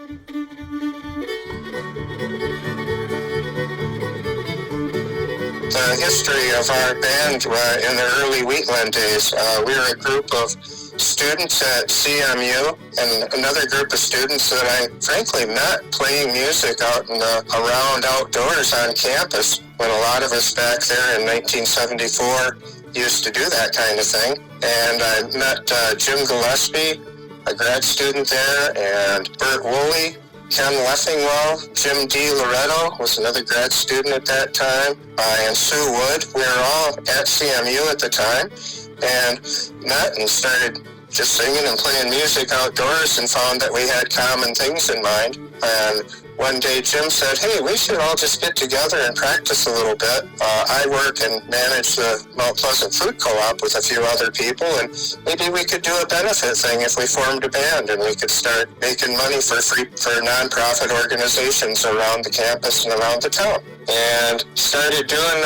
The history of our band in the early Wheatland days. We were a group of students at CMU and another group of students that I frankly met playing music out in around outdoors on campus when a lot of us back there in 1974 used to do that kind of thing. And I met Jim Gillespie, a grad student there, and Bert Woolley, Ken Leffingwell, Jim D. Loretto was another grad student at that time, and Sue Wood. We were all at CMU at the time and met and started just singing and playing music outdoors and found that we had common things in mind. And one day Jim said, hey, we should all just get together and practice a little bit. I work and manage the Mount Pleasant Food Co-op with a few other people, and maybe we could do a benefit thing if we formed a band and we could start making money for nonprofit organizations around the campus and around the town. And started doing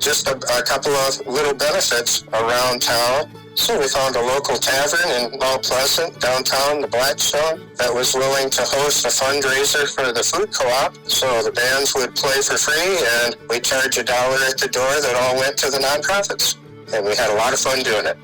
just a couple of little benefits around town. So we found a local tavern in Mount Pleasant, downtown, the Blackstone, that was willing to host a fundraiser for the food co-op. So the bands would play for free, and we'd charge $1 at the door that all went to the nonprofits. And we had a lot of fun doing it.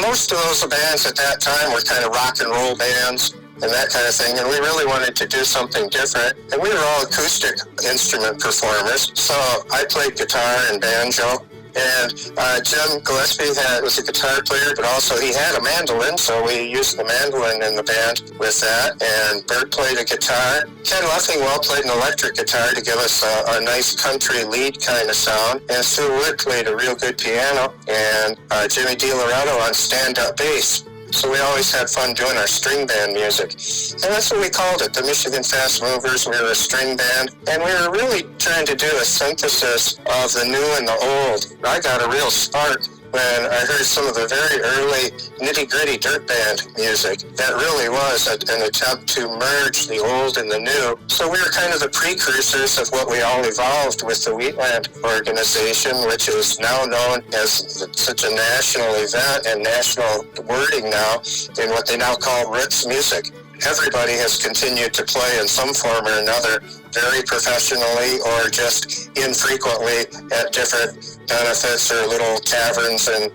Most of those bands at that time were kind of rock and roll bands and that kind of thing, and we really wanted to do something different. And we were all acoustic instrument performers, so I played guitar and banjo. And Jim Gillespie was a guitar player, but also he had a mandolin, so we used the mandolin in the band with that. And Bert played a guitar. Ken Leffingwell played an electric guitar to give us a nice country lead kind of sound. And Sue Wood played a real good piano. And Jimmy D. Loretto on stand-up bass. So we always had fun doing our string band music. And that's what we called it, the Michigan Fast Movers. We were a string band. And we were really trying to do a synthesis of the new and the old. I got a real spark when I heard some of the very early nitty-gritty dirt band music. That really was an attempt to merge the old and the new. So we were kind of the precursors of what we all evolved with the Wheatland organization, which is now known as such a national event and national wording now in what they now call roots music. Everybody has continued to play in some form or another, very professionally or just infrequently at different benefits or little taverns and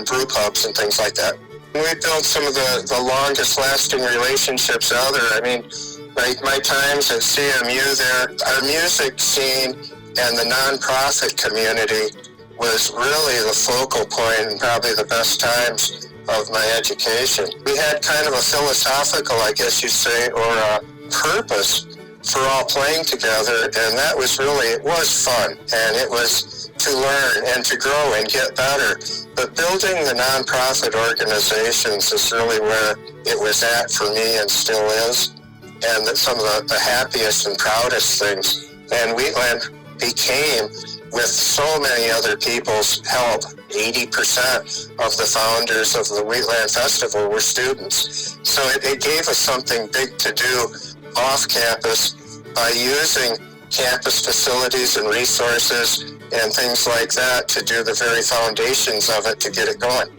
brew pubs and things like that. We built some of the longest lasting relationships out there. I mean, like my times at CMU there, our music scene and the nonprofit community was really the focal point and probably the best times of my education. We had kind of a philosophical, I guess you'd say, or a purpose for all playing together, and that was really, it was fun, and it was to learn and to grow and get better. But building the nonprofit organizations is really where it was at for me and still is, and that some of the happiest and proudest things. And Wheatland became, with so many other people's help, 80% of the founders of the Wheatland Festival were students. So it gave us something big to do off campus by using campus facilities and resources and things like that to do the very foundations of it to get it going.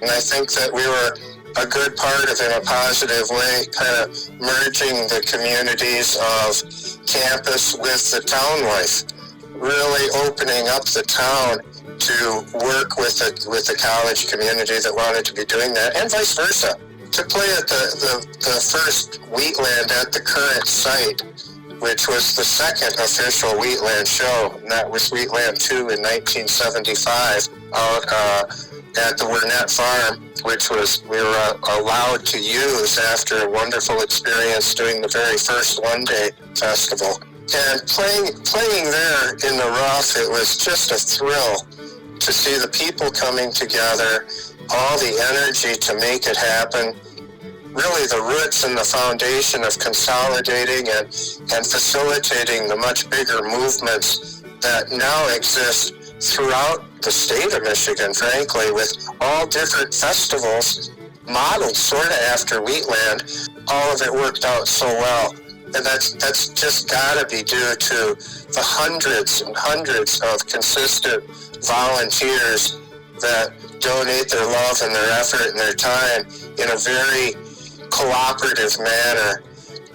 And I think that we were a good part of, in a positive way, kind of merging the communities of campus with the town life, really opening up the town to work with the college community that wanted to be doing that, and vice versa. To play at the first Wheatland at the current site, which was the second official Wheatland show, and that was Wheatland 2 in 1975 out at the Wernette Farm, which we were allowed to use after a wonderful experience doing the very first one-day festival. And playing there in the rough, it was just a thrill to see the people coming together, all the energy to make it happen, really the roots and the foundation of consolidating and facilitating the much bigger movements that now exist throughout the state of Michigan, frankly, with all different festivals modeled sort of after Wheatland. All of it worked out so well. And that's just got to be due to the hundreds and hundreds of consistent volunteers that donate their love and their effort and their time in a very cooperative manner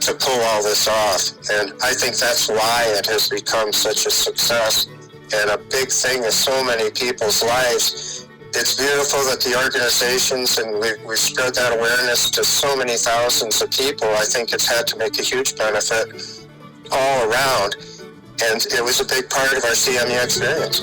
to pull all this off. And I think that's why it has become such a success and a big thing in so many people's lives. It's beautiful that the organizations, and we've spread that awareness to so many thousands of people. I think it's had to make a huge benefit all around. And it was a big part of our CMU experience.